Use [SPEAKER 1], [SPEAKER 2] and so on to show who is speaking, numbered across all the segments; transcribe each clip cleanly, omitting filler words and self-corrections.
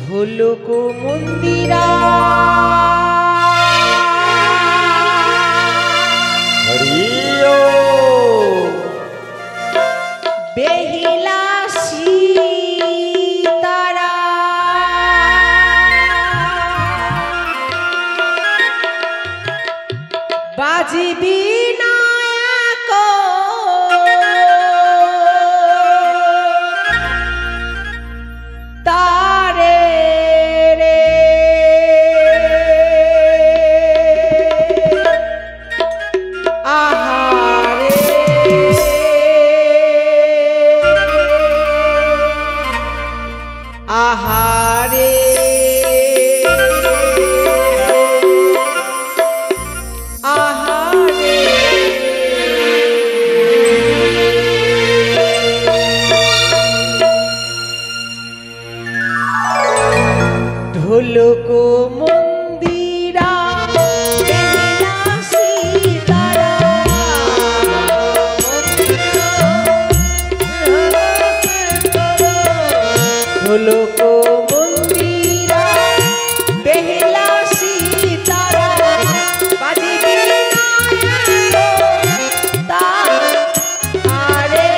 [SPEAKER 1] ঢোলক মন্দিরা
[SPEAKER 2] হরিও
[SPEAKER 1] বেহিলা সীতারা বাজিবি নায়ক তারে রে আহারে আহারে আহারে ঢোলক মন্দিরা বেহিলা সীতারা ঢোলক মন্দিরা বেহিলা সীতারা বাজিবি নায়ক তারে আহারে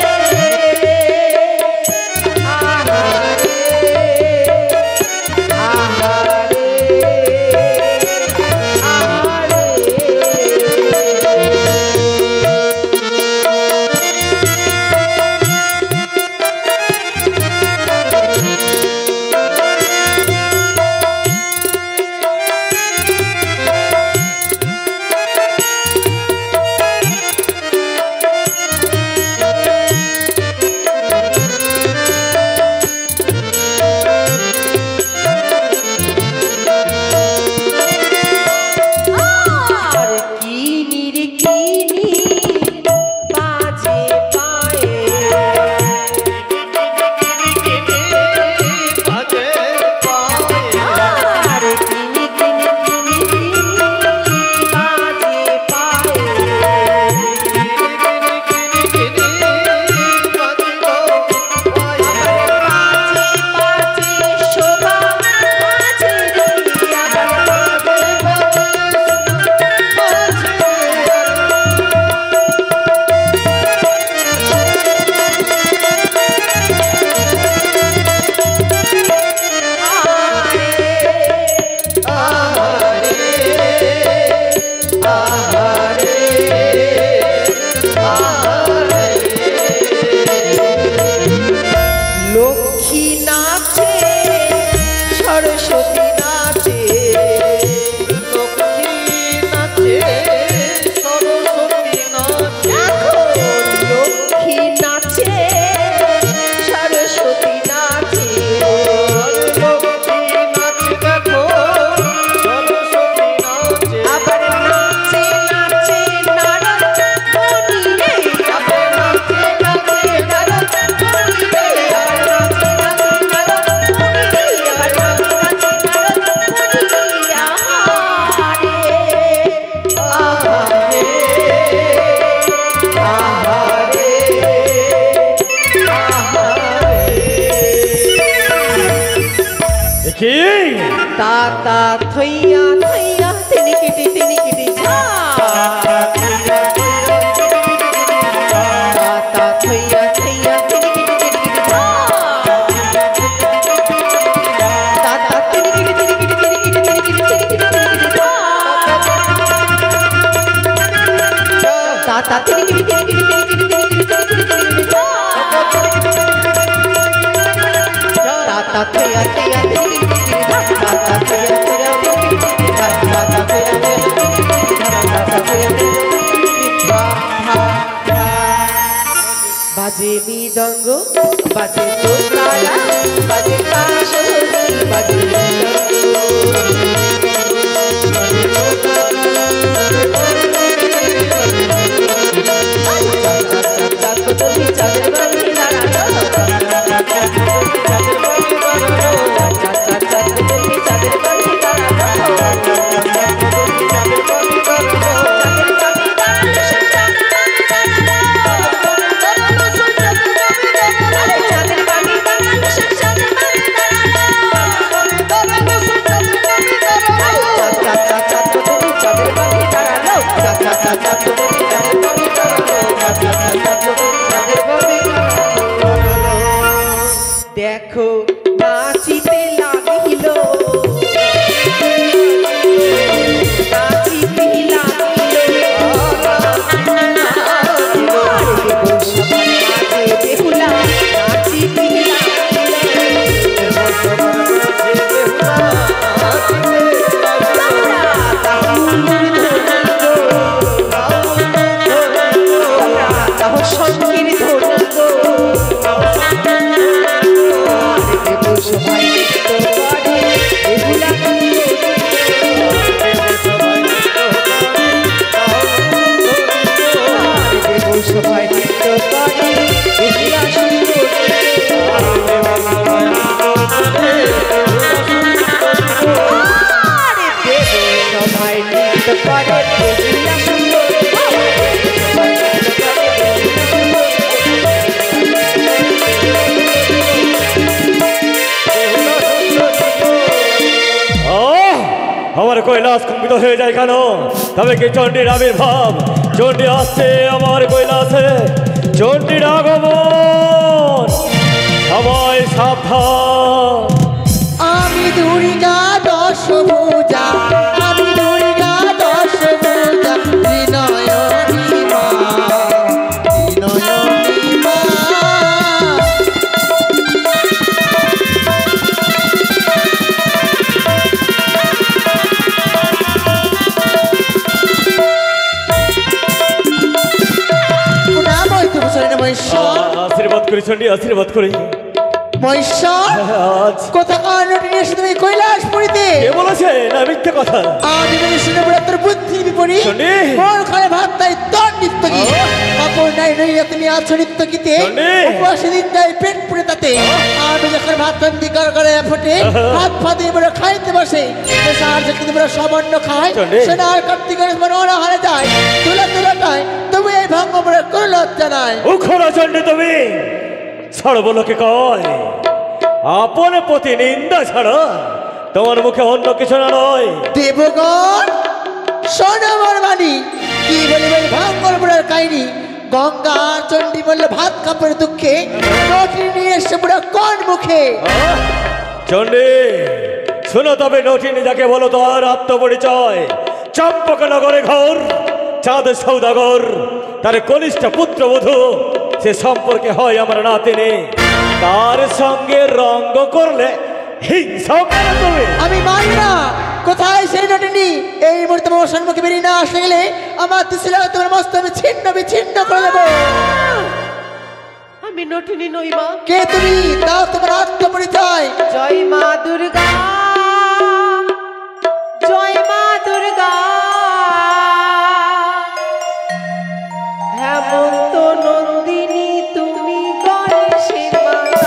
[SPEAKER 1] লক্ষ্মী নাচে সরস্বতী নাচে
[SPEAKER 2] লক্ষ্মী নাচে সরস্বতী নাচে
[SPEAKER 1] লক্ষ্মী নাচে সরস্বতী নাচে
[SPEAKER 2] লক্ষ্মী নাচে দেখো সরস্বতী নাচে
[SPEAKER 1] আবার নাচে নাচে নারদ মুনি রে আবার নাচে নাচে নারদ মুনি রে আবার নাচে নাচে নারদ মুনি রে আবার নাচে নাচে নারদ মুনি রে আহারে আহারে আহারে
[SPEAKER 2] দেখি
[SPEAKER 1] তাতা থইয়া থইয়া তিনিকিটি তিনিকিটি ঝা তাতা থইয়া থইয়া তিনিকিটি তিনিকিটি ঝা তাতা তিনিকিটি তিনিকিটি তিনিকিটি তিনিকিটি তিনিকিটি তিনিকিটি ঝা তাতা তিনিকিটি তিনিকিটি তিনিকিটি তিনিকিটি তিনিকিটি তিনিকিটি ঝা তাতা থইয়া থইয়া তিনিকিটি বাজে মৃদঙ্গ বাজে তোতারা বাজে কাঁসরী বাজে
[SPEAKER 3] আমার কৈলাস কম্পিত হয়ে যায় কেন? তবে কি চণ্ডীর আবির্ভাব? চণ্ডী আসছে আমার কৈলাসে, চণ্ডীর আগমন, সবাই সাবধান।
[SPEAKER 1] আমি দুর্গা দশভুজা, আমি দুর্গা দশভুজা, ত্রিনয়নী মা, ত্রিনয়নী মা।
[SPEAKER 3] আশীর্বাদ করি চণ্ডী, আশীর্বাদ করি।
[SPEAKER 1] মহেশ্বর,
[SPEAKER 3] আজ
[SPEAKER 1] কোথাকার নটিনী এসে তুমি কৈলাসপুরীতে?
[SPEAKER 3] কে বলেছে? না মিথ্যে কথা।
[SPEAKER 1] আমি বলে শুনে বলে তোর বুদ্ধি বিপরীত,
[SPEAKER 3] চণ্ডী।
[SPEAKER 1] মোর ঘরে ভাত তাই তোর নিত্য গীত, কাপড় নাই নইয়া তুমি আছো নিত্য গীতে,
[SPEAKER 3] চণ্ডী।
[SPEAKER 1] উপবাসে দিন যায় পেট পুড়ে তাতে। আমি যখন ভাত রান্ধি কার করে ফোটে, হাত ফাতে বলে খাইতে বসে, সার কিন্তু বলে সামান্য খায়,
[SPEAKER 3] চণ্ডী।
[SPEAKER 1] সেনা আর কার্তিক গণেশ মনে হারে যায়, তুলা তুলাটায় তবু এই ভাঙ্গ বলে কোনো লজ্জা নাই।
[SPEAKER 3] উখরা চণ্ডী তুমি সর্বলোকে কয় আপন প্রতি নিন্দা ছাড়া তোমার মুখে অন্য কিছু না নয়।
[SPEAKER 1] দেবগণ শোন আমার বাণী, কি বলিবে ভাঙ্গর বুড়ার কাহিনী। গঙ্গা চণ্ডী বলল ভাত কাপড়ের দুঃখে, নটিনী নিয়ে এসে বুড়া কোন মুখে?
[SPEAKER 3] চণ্ডী শুনো তবে নটিনী যাকে বলো তার আত্মপরিচয়। চম্পকনগরে ঘর, চাঁদ সৌদাগর, তার কনিষ্ঠ পুত্রবধূ, সে সম্পর্কে হয় আমার নাতিনি। তার সঙ্গে রঙ্গ করলে হিংসা করো তুমি।
[SPEAKER 1] আমি মানি না। কোথায় সেই নটিনী? এই মুহূর্তে আমার সম্মুখে বেরিয়ে না আসতে গেলে আমার দিশিলা তোমার মস্ত আমি ছিন্ন বিচ্ছিন্ন করে দেবো।
[SPEAKER 4] আমি নটিনী নই মা।
[SPEAKER 1] কে তুমি? দাও তোমার আত্মপরিচয়।
[SPEAKER 4] জয় মা দুর্গা, জয় মা দুর্গা। হেমন্ত নন্দিনী তুমি গণেশের মাতা।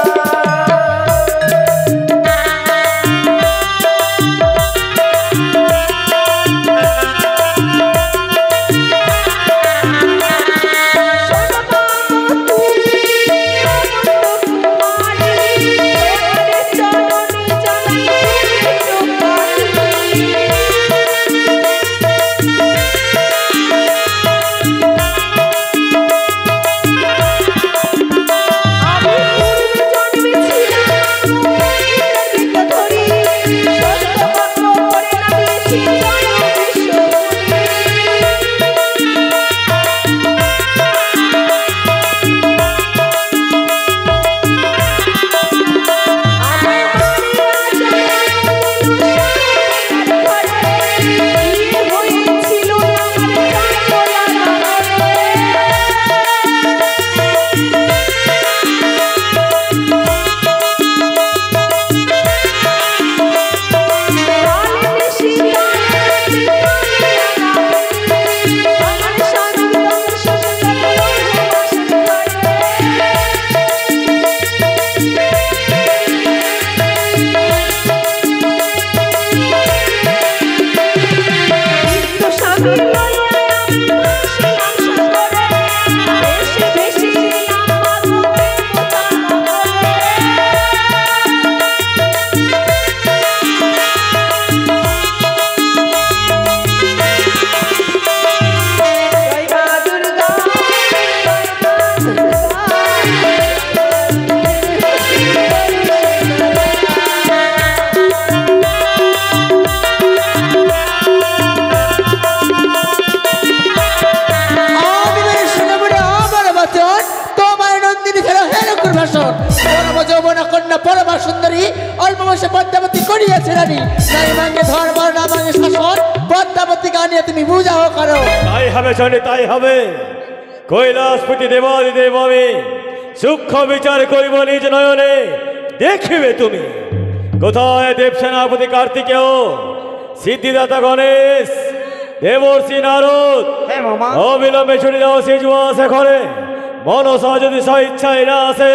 [SPEAKER 1] পরমা সুন্দরী অল্প বয়সে পদ্মাবতী করিয়াছে রানী, নাই মাঙ্গে ধর্ম না মাঙ্গে শাসন, পদ্মাবতী গানিয়ে তুমি বুঝাও করো।
[SPEAKER 3] তাই হবে চণ্ডী, তাই হবে। কৈলাসপতি দেবাদিদেব আমি সূক্ষ্ম বিচার করিব নিজ নয়নে, দেখিবে তুমি। কোথায় দেবসেনাপতি কার্তিকেয়, সিদ্ধিদাতা গণেশ, দেবর্ষি নারদ, অবিলম্বে ছুটি দাও সিজুয়াস ঘরে। মনসা যদি স্বইচ্ছায় না আসে,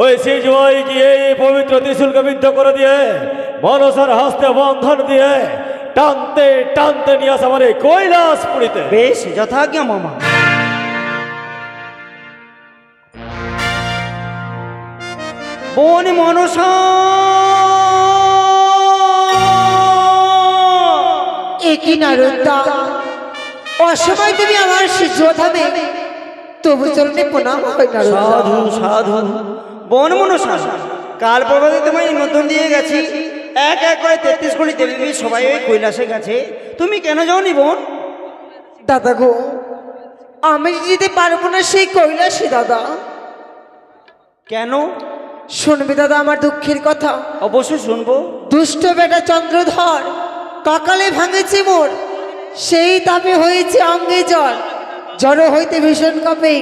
[SPEAKER 3] ওই সিজুয়াই গিয়ে পবিত্র ত্রিশূলকে বিদ্ধ করে দিয়ে মনসার হস্তে বন্ধন দিয়ে টানতে টানতে নিয়ে আসা মানে কৈলাসপুরীতে।
[SPEAKER 5] বেশ, যথাজ্ঞা মামা। বোন মনসা
[SPEAKER 1] একই নারদা, অসময় তুমি আমার যোধামে তবু চরণে প্রণাম হয় নারদা।
[SPEAKER 5] সাধু সাধু বন মনসা, কাল প্রভাতে তোমায় নিমন্ত্রণ দিয়ে গেছি। এক এক করে 33 কোটি দেবী সবাই ওই কৈলাসে গেছে, তুমি কেন যাওনি বোন?
[SPEAKER 1] দাদা গো, আমি যেতে পারবো না সেই কৈলাসে দাদা।
[SPEAKER 5] কেন?
[SPEAKER 1] শুনবে দাদা আমার দুঃখের কথা?
[SPEAKER 5] অবশ্যই শুনবো।
[SPEAKER 1] দুষ্ট বেটা চন্দ্রধর ককালে ভাঙেছে মোর, সেই তাপে হয়েছে অঙ্গে জল। জড় হইতে ভীষণ কাঁপে,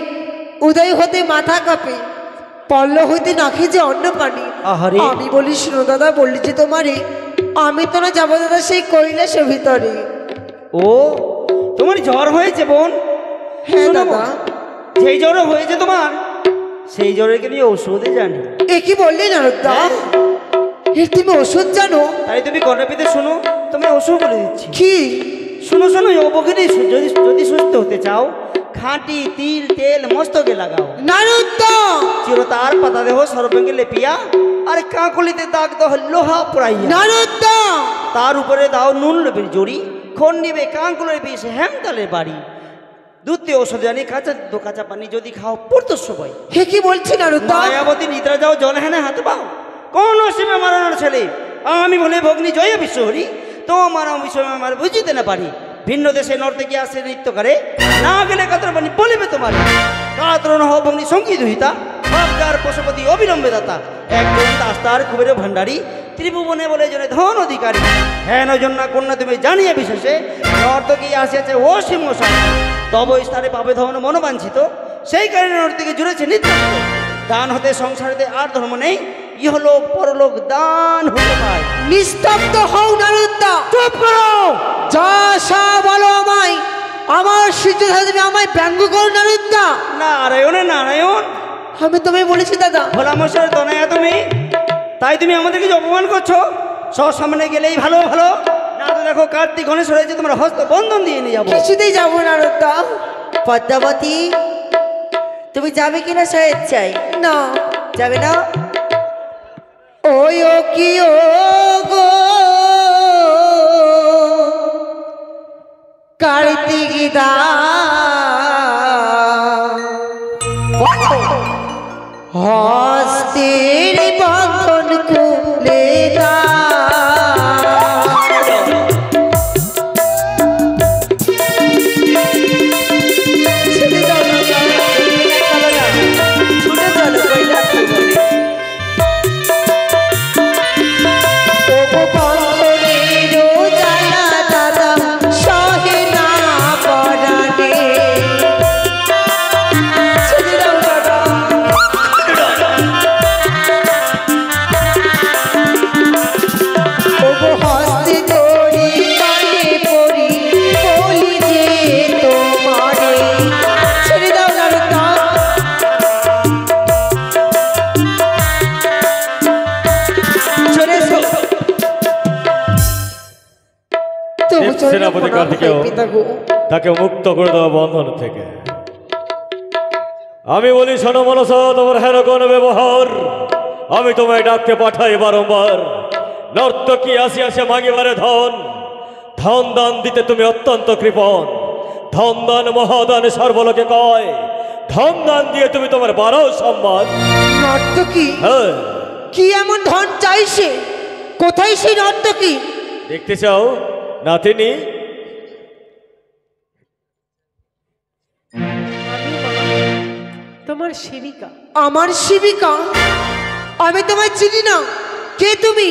[SPEAKER 1] উদয় হতে মাথা কাঁপে, পল্ল হইতে নাকি যে অন্ন পানি।
[SPEAKER 5] আহারে।
[SPEAKER 1] আমি বলি শোনো দাদা, বললি যে তোমারে আমি তো না যাবো দাদা সেই কৈলাসের ভিতরে।
[SPEAKER 5] ও, তোমার জ্বর হয়েছে বোন?
[SPEAKER 1] হ্যাঁ
[SPEAKER 5] শোনো
[SPEAKER 1] দাদা।
[SPEAKER 5] বোন, যেই জ্বর হয়েছে তোমার, সেই জ্বরের কি নিয়ে ওষুধে জানি।
[SPEAKER 1] এ কি বললি নারদা? এর তুমি ওষুধ জানো?
[SPEAKER 5] তাই তুমি কর্ণপিতে শোনো, তুমি ওষুধ বলে দিচ্ছি।
[SPEAKER 1] কি?
[SPEAKER 5] শোনো শোনো, অবগিনী যদি যদি সুস্থ হতে চাও, খাঁটি তিল তেল মস্তকে লাগাও।
[SPEAKER 1] নারদা!
[SPEAKER 5] চিরতার পাতা দেহ সর্বাঙ্গে লেপিয়া, আর কাঁকলিতে দাগ দাও লোহা পোড়াইয়া।
[SPEAKER 1] নারদা!
[SPEAKER 5] তার উপরে দাও নুন লোভের জড়ি, খন নিবে কাঁকুলের বিষ হেমতালের বাড়ি। দ্বিতীয় ওষুধ জানি কাঁচা পানি যদি খাও পড়তো সবাই।
[SPEAKER 1] হে কি বলছি নারদা?
[SPEAKER 5] মায়াবতী নিদ্রা যাও জল হেনে হাতে পাও, কোন সীমা মারানোর ছেলে। আমি বলে ভগ্নি জয় বিশ্বহরি, তোমার বিষয় আমার বুঝিতে না পারি। ভিন্ন দেশে নর্তে গিয়ে আসে নৃত্য করে, না গেলে কাতর পানি বলিবে তোমার। কাতর হও ভগ্নি সঙ্গীত হইতা, ভাবদার পশুপতি অবিলম্বে দাতা। একজন দাস্তার কুবের ভান্ডারী, ত্রিভুবনে বলে জনে ধন অধিকারী। হেন জন্যা কন্যা তুমি জানিয়ে বিশেষে, নর্তকী আসিয়াছে ও সিংহসান। তব স্থানে পাবে ধন মনোবাঞ্ছিত, সেই কারণে নর্তকী জুড়েছে নিত্য। দান হতে সংসারেতে আর ধর্ম নেই, ইহলোক পরলোক দান হতে পায়।
[SPEAKER 1] নিস্তব্ধ হও নারদা।
[SPEAKER 5] চুপ করো।
[SPEAKER 1] যা সা বলো আমায়, আমার সিদ্ধ তুমি আমায় ব্যঙ্গ করো নারদা।
[SPEAKER 5] নারায়ণে নারায়ণ,
[SPEAKER 1] আমি তোমায় বলেছি দাদা।
[SPEAKER 5] ভোলা মশাই দনায়া তুমি, তাই তুমি আমাদের কিছু অপমান করছো? সব সামনে গেলেই ভালো ভালো, না তো দেখো কার্তিক গণেশ হয়েছে, তোমার হস্ত বন্ধন দিয়ে নিয়ে যাবো।
[SPEAKER 1] কিছুতেই যাবো নারদা।
[SPEAKER 6] পদ্মাবতী, তুমি যাবে কিনা স্বেচ্ছায়?
[SPEAKER 1] না।
[SPEAKER 6] যাবে না?
[SPEAKER 1] ওই ও কি ও গো কার্তিক দা, হস্তের বন্ধন খুলে দা। ছেড়ে দাও না,
[SPEAKER 6] চলো না, ছুটে চলো কৈলাস নগরে।
[SPEAKER 1] ওগো বন্ধনেরও জ্বালা দাদা সহে না পরাণে। ছেড়ে দাও দাদা। ওগো হস্তে ধরি কানে পড়ি, বলি যে তোমারে। ছেড়ে দাও নারদা। চলে এসো। তবু চলে
[SPEAKER 3] সেনাপতি
[SPEAKER 1] প্রণাম
[SPEAKER 3] কার্তিকেয়,
[SPEAKER 1] হয় পিতা গো।
[SPEAKER 3] তাকে মুক্ত করে দেওয়া বন্ধন থেকে। আমি বলি শোনো মনস, তোমার হেন কোন ব্যবহার, আমি তোমায় ডাকতে পাঠাই বারংবার। নর্তকী আসিয়াছে মাগিবারে ধন, ধন দান দিতে তুমি অত্যন্ত কৃপণ। ধন দান মহাদান সর্বলোকে কয়, ধন দান দিয়ে তুমি তোমার বারো সম্মান।
[SPEAKER 1] নর্তকী?
[SPEAKER 3] হ্যাঁ,
[SPEAKER 1] কি এমন ধন চাইছে? কোথায় সেই নর্তকী?
[SPEAKER 3] দেখতে চাও নাতিনি?
[SPEAKER 4] তোমার সেবিকা।
[SPEAKER 1] আমার শিবিকা? আমি তোমায় চিনি না, কে তুমি?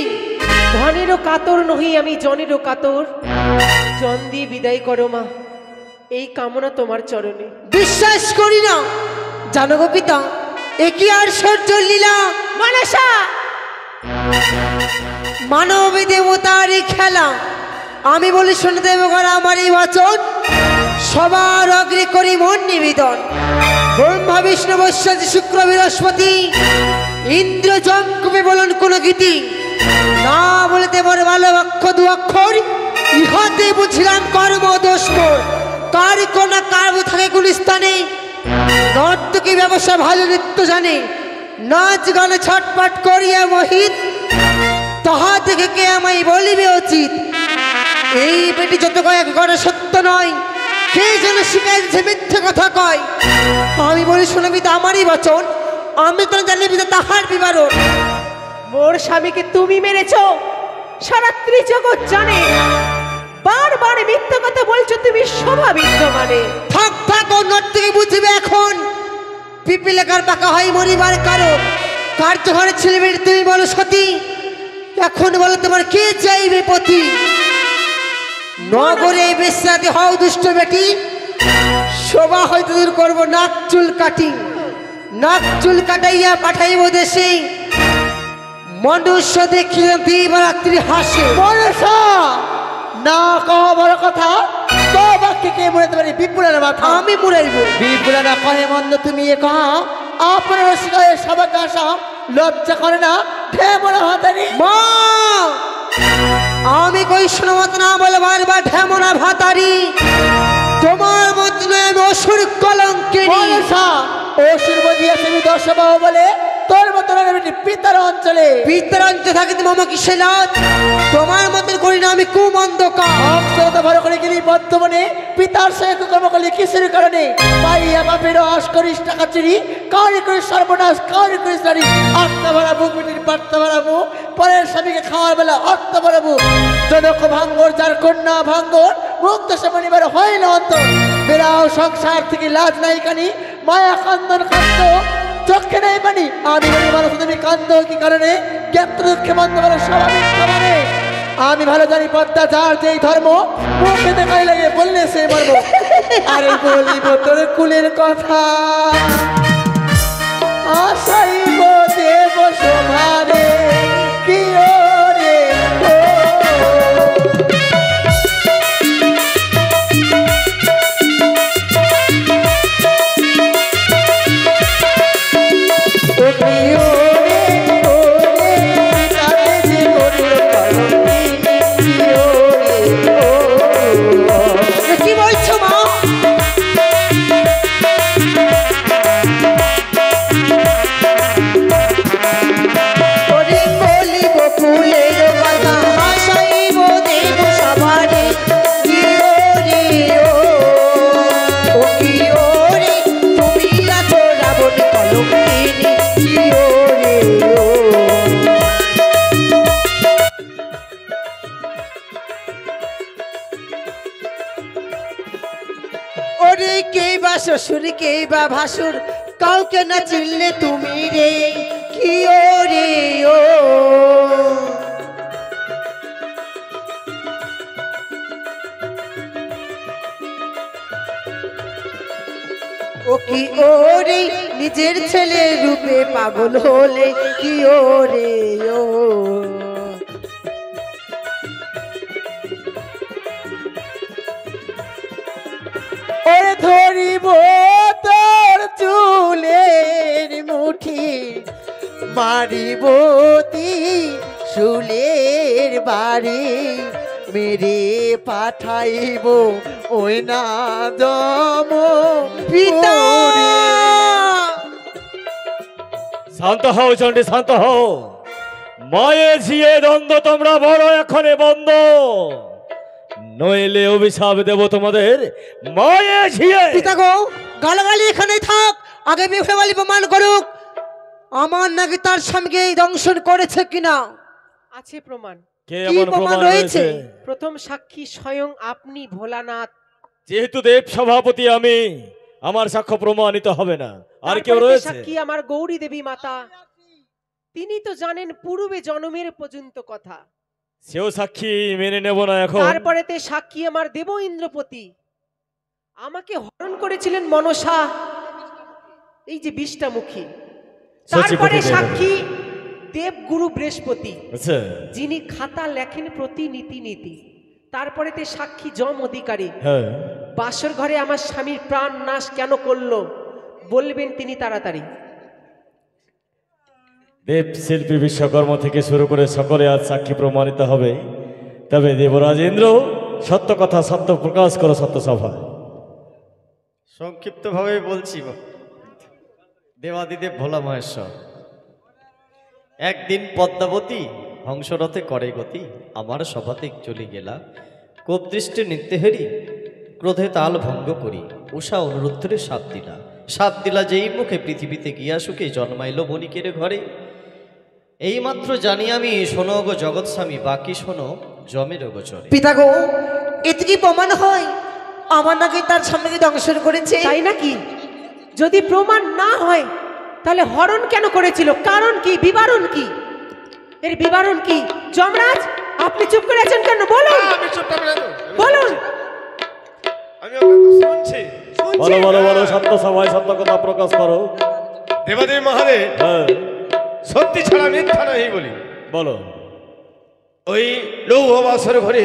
[SPEAKER 4] ধনেরও কাতর নহি আমি, জনেরও কাতর। জন দিয়ে বিদায় করো মা, এই কামনা তোমার চরণে।
[SPEAKER 1] বিশ্বাস করি না। জানো গো পিতা, এ কি আর সহ্য লীলা?
[SPEAKER 4] মানসা!
[SPEAKER 1] মানব দেবতার এই খেলা। আমি বলি শুনে দেবগণ আমার এই বচন, সবার অগ্রে করি মন নিবেদন। ব্রহ্মা বিষ্ণু বৈশ্বজি শুক্র বৃহস্পতি, ইন্দ্র জঙ্কবে বলুন কোন গীতি। না বলতে মোর ভালো অক্ষ দু অক্ষর, ইহাতে বুঝলাম কর্ম দোষ মোর। কার কোনা কার থাকে কোন স্থানে, নর্তকী ব্যবসা ভালো নৃত্য জানে। নাচ গানে ছটপট করিয়া মোহিত, তাহা থেকে কে আমায় বলিবে উচিত।
[SPEAKER 6] এই বেটি যত কয়েক ঘরে সত্য নয়, কে যেন শিখাইছে মিথ্যে কথা কয়। আমি বলি শুনবি তো আমারই বচন, আমি তো জানিবি তো তাহার বিবরণ।
[SPEAKER 4] মোর স্বামীকে তুমি মেরেছো, সারা ত্রিজগৎ জানে। বারবার মিথ্যা কথা বলছো তুমি শোভা বিদ্যমানে।
[SPEAKER 6] থাক থাক, ও নট থেকে বুঝবে এখন পিপিলেকার পাকা হয় মরিবার কারণ। কার্য ঘরে ছেলে বেটি তুমি বলো সতী, এখন বলো তোমার কে চাইবে পতি। নগরে বিশ্রাতে হও দুষ্ট বেটি, শোভা হয়তো দূর করবো নাক চুল কাটি। নাক চুল কাটাইয়া পাঠাইব দেশে, মনুষ্য দেখিয়ে দিবারাত্রি হাসে।
[SPEAKER 7] মনসা না কহ বড় কথা, তো বাক্যে কে মুড়াতে পারি বিপুলের মাথা।
[SPEAKER 6] আমি মুড়াইব।
[SPEAKER 7] বিপুলা না কহে মন্দ তুমি এ কহা, আপনার শিখায় সবাইকে আসা লজ্জা করে না ঢে বড় হাতানি।
[SPEAKER 6] মা আমি কই শোনো মত না বলে বারবার ঢেমনা ভাতারি, তোমার মত নয় আমি অসুর কলঙ্কিনী।
[SPEAKER 7] মনসা অসুর বদিয়া তুমি দর্শবাহ বলে তোর মতন বেটি পিতার অঞ্চলে
[SPEAKER 6] পিতার অঞ্চলে থাকে তুমি মামা কিসে লাজ, তোমার মতন করি না আমি কুমন্দ কাজ।
[SPEAKER 7] অক্ষরতা ভর করে গেলি বর্তমানে পিতার সঙ্গে কর্ম করলে কিসের কারণে পাইয়া বাপের আশ করিস টাকা চুরি, কারি করিস সর্বনাশ, কারি করিস নারী। আত্মা ভরা বুক বেটির বার্তা ভরা মুখ, পরের স্বামীকে খাওয়ার বেলা আত্মা ভরা বুক। জনক ভাঙ্গর যার কন্যা ভাঙ্গর, মুক্ত সমনিবার হয় না অন্তর। বেড়াও সংসার থেকে লাজ নাই কানি, মায়া কান্দন কান্দ চোখে নেই পানি। আমি বলি মানুষ তুমি কান্দ কি কারণে, জ্ঞাত দুঃখে বন্ধ বলে স্বাভাবিক কারণে। আমি ভালো জানি পদ্মা যার যেই ধর্ম, মুখে দেখাই লাগে বললে সে মর্ম। আরে বলিব তোর কুলের কথা, আশাইব দেব শোভারে কি রে ও।
[SPEAKER 6] কি বলছো মা? ওরে বলিব ফুলের কথা, হাসাইব দেব সবারে কি রে ও। ও কি রে তুমি আছো রাবণ কলঙ্কিনী কি রে ও। ওরে কে বা শ্বশুর কে বা ভাসুর, কাউকে না চিনলে তুমি রে কি ও রে ও। ও কি ও রে নিজের ছেলে রূপে পাগল হলে কি ও রে ও।
[SPEAKER 7] ওরে ধরিব তোর চুলের মুঠি, মারিব শুলের বাড়ি, মেরে পাঠাইব ওই না জম
[SPEAKER 6] পিতা
[SPEAKER 3] শান্ত হও চণ্ডী, শান্ত হও। মায়ে ঝিয়ে দ্বন্দ্ব তোমরা বড় এখনে বন্ধ, নইলে অভিশাপ দেব তোমাদের মায়ে ঝিয়ে।
[SPEAKER 6] পিতা গো গালাগালি এখানেই থাক, আগে বিফলেবালি প্রমাণ করুক আমার নাকি তার স্বামীকে দংশন করেছে কিনা।
[SPEAKER 4] আছে প্রমাণ।
[SPEAKER 3] কে
[SPEAKER 6] কি
[SPEAKER 3] এমন
[SPEAKER 6] প্রমাণ
[SPEAKER 3] প্রমাণ
[SPEAKER 6] রয়েছে?
[SPEAKER 3] রয়েছে?
[SPEAKER 4] প্রথম সাক্ষী স্বয়ং আপনি ভোলানাথ।
[SPEAKER 3] যেহেতু দেব সভাপতি আমি, আমার সাক্ষ্য প্রমাণিত হবে না। আর কেউ
[SPEAKER 4] তারপরেতে
[SPEAKER 3] রয়েছে?
[SPEAKER 4] সাক্ষী আমার গৌরী দেবী মাতা, তিনি তো জানেন পূর্বে জন্মের পর্যন্ত কথা।
[SPEAKER 3] সেও সাক্ষী মেনে নেব না এখন।
[SPEAKER 4] তারপরেতে সাক্ষী আমার দেব ইন্দ্রপতি, আমাকে হরণ করেছিলেন মনসা, এই যে বিষ্টামুখী। তারপরে
[SPEAKER 3] দেব।
[SPEAKER 4] সাক্ষী দেবগুরু বৃহস্পতি,
[SPEAKER 3] আচ্ছা,
[SPEAKER 4] যিনি খাতা লেখেন প্রতি নীতি নীতি। তারপরেতে সাক্ষী যম অধিকারী,
[SPEAKER 3] হ্যাঁ।
[SPEAKER 4] বাসর ঘরে আমার স্বামীর প্রাণ নাশ কেন করলো বলবেন তিনি তাড়াতাড়ি।
[SPEAKER 3] দেব শিল্পী বিশ্বকর্ম থেকে শুরু করে সকলে আজ সাক্ষী প্রমাণিত হবে। তবে দেবরাজ ইন্দ্র, সত্য কথা সত্য প্রকাশ করো সত্য সভায়।
[SPEAKER 2] সংক্ষিপ্তভাবে বলছি, দেবাদিদেব ভোলা মহেশ্বর। একদিন পদ্মাবতী হংসরথে করে গতি, আমার সভাতে চলে গেলা, কোপদৃষ্টি নিত্যে হেরি ক্রোধে তাল ভঙ্গ করি উষা অনুরুদ্ধরে সাত দিলা যেই মুখে পৃথিবীতে গিয়া সুখে জন্মাইল বণিকের ঘরে। এইমাত্র জানি আমি শোনো গো জগৎ স্বামী, বাকি শোনো জমের গোচরে।
[SPEAKER 6] পিতা গো, এতে কি প্রমাণ হয় আমার নাকি তার স্বামীকে দংশন করেছে?
[SPEAKER 4] তাই নাকি? যদি প্রমাণ না হয় তাহলে হরণ কেন করেছিল? কারণ কি? বিবরণ কি? এর বিবরণ কি? যমরাজ, আপনি চুপ করে আছেন কেন? বলুন,
[SPEAKER 8] আমি চুপ থাকবে না তো?
[SPEAKER 4] বলুন।
[SPEAKER 8] আমি আপনাকে শুনছি।
[SPEAKER 3] বলো বলো বলো, সত্য সবাই সত্য কথা প্রকাশ করো।
[SPEAKER 8] দেবাদেবী মহাদেব,
[SPEAKER 3] হ্যাঁ
[SPEAKER 8] সত্যি ছাড়া মিথ্যা নাই বলি।
[SPEAKER 3] বলো।
[SPEAKER 8] ওই লৌহ বাসর ঘরে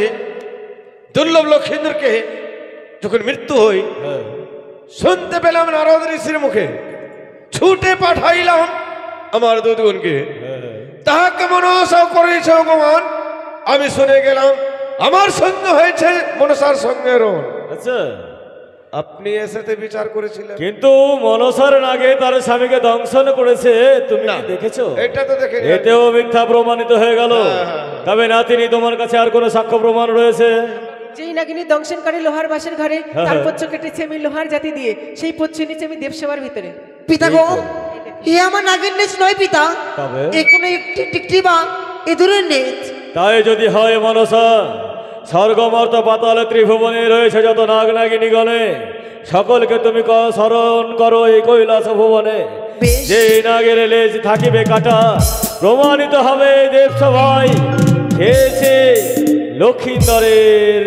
[SPEAKER 8] দুর্লভ লক্ষীন্দ্রকে যখন মৃত্যু হই
[SPEAKER 3] হ্যাঁ
[SPEAKER 8] শুনতে পেলাম নারদ ঋষির মুখে, ছুটে পাঠাইলাম আমার দুধগুণকে, তাহাকে মনসা করেছে ভগবান। আমি শুনে গেলাম আমার সঙ্গে হয়েছে মনসার সঙ্গে রোণ।
[SPEAKER 3] আচ্ছা,
[SPEAKER 8] আপনি এসেতে বিচার করেছিলেন,
[SPEAKER 3] কিন্তু মনসার আগে তার স্বামীকে দংশন করেছে, তুমি
[SPEAKER 8] না।
[SPEAKER 3] কি দেখেছো?
[SPEAKER 8] এটা তো দেখে
[SPEAKER 3] এতেও মিথ্যা প্রমাণিত হয়ে গেল। তবে নাতিনি, তোমার কাছে আর কোনো সাক্ষ্য প্রমাণ রয়েছে?
[SPEAKER 4] যেই নাগিনী দংশনকারী লোহার বাসের ঘরে তার পচ্ছ কেটেছে আমি লোহার জাতি দিয়ে, সেই পচ্ছ নিচে আমি দেবসেবার ভিতরে।
[SPEAKER 6] পিতা গো, এ আমার নাগের নেচ নয় পিতা,
[SPEAKER 3] তবে?
[SPEAKER 6] এ কোনো একটি টিকটি বা এদুরের নেচ।
[SPEAKER 3] তাই যদি হয় মনসা, স্বর্গমর্ত পাতাল ত্রিভুবনে রয়েছে যত নাগ নাগিনী গণে, সকলকে তুমি স্মরণ করো এই কৈলাস ভুবনে।
[SPEAKER 6] বেশ।
[SPEAKER 3] যে নাগের লেজ থাকিবে কাটা, প্রমাণিত হবে দেবসভায় খেয়েছে লক্ষিন্দরের